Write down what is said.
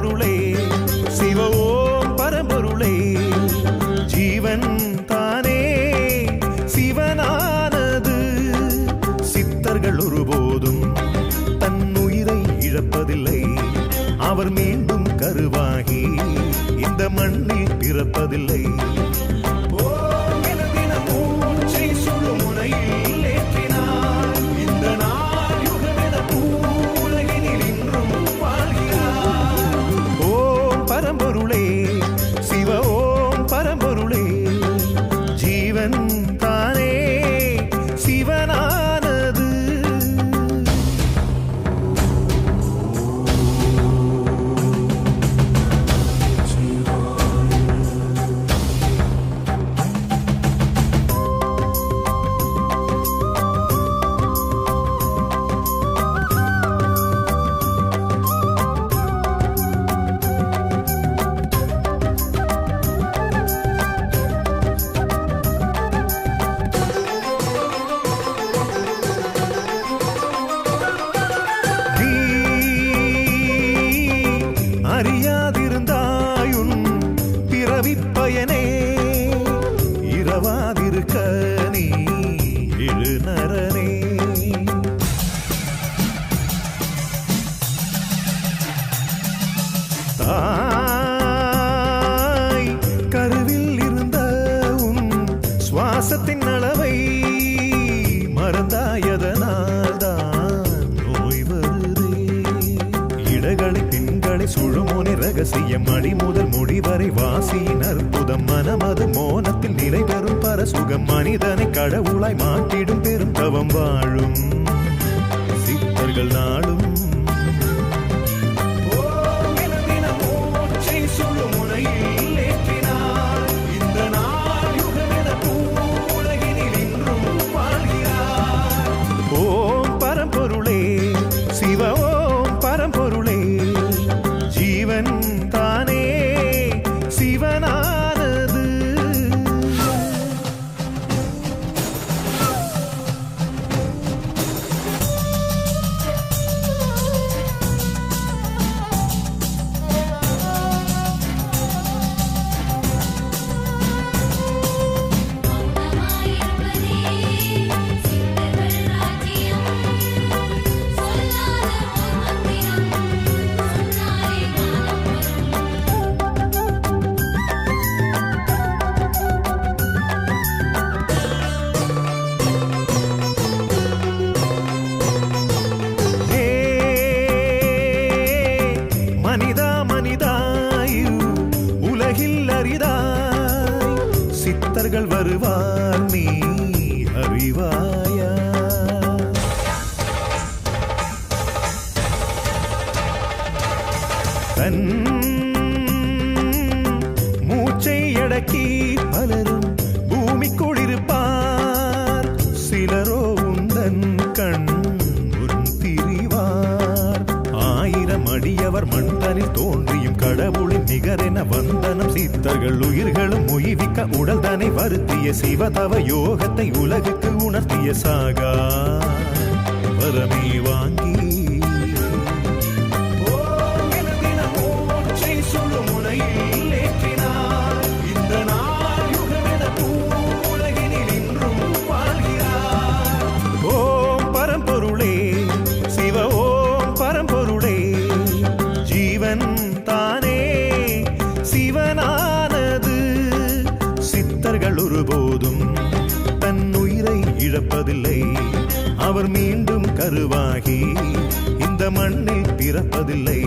பரம்பொருளே சிவ ஓம் பரம்பொருளே ஜீவன் தானே சிவனானது சித்தர்கள் ஒருபோதும் தன் உயிரை இழப்பதில்லை அவர் மீண்டும் கருவாகி இந்த மண்ணில் பிறப்பதில்லை பரம்பொருளே சிவ ஓம் பரம்பொருளே ஜீவன் தானே சிவனானது அறியாதிருந்தாயுன் பிறவிப்பயனே இரவாதிருக்க நீ எழுநரனே தாய் கருவில் இருந்த உன் சுவாசத்தின் அளவை மறந்தாயதனால் தான் நோய் வருதே இடகளை பெண்களை சுழுமோனி ரகசியம் அடி முதல் முடிவரை வாசியின் அற்புதம் மனமது மோனத்தில் நிலை பெறும் பரசுகம் மனிதனை கடவுளாய் மாற்றிடும் பெரும் தவம் வாழும் சித்தர்கள் நாளும் ஓம் பரம்பொருளே சிவ ஓம் பரம்பொருளே ஜீவன் தானே சிவனானது மனிதா மனிதாயு உலகில் அரிதாய் சித்தர்கள் வருவார் நீ அறிவாயா தன் மூச்சை அடக்கி பலரும் பூமிக்குள் இருப்பார் சிலரோ உந்தன் கண் திரிவார் ஆயிரம் அடியவர் மண்தனில் தோன்றியும் கடவுளின் நிகரென வந்தனம் சித்தர்கள் உயிர்களும் உயிர்விக்க உடல் தனை வருத்திய சிவதவ யோகத்தை உலகுக்கு உணர்த்திய சாகா வரமே வாங்கி ஓம் பரம்பொருளே சிவ ஓம் பரம்பொருளே ஜீவன் தானே சிவனானது சித்தர்கள் ஒருபோதும் தன் உயிரை இழப்பதில்லை அவர் மீண்டும் கருவாகி இந்த மண்ணில் பிறப்பதில்லை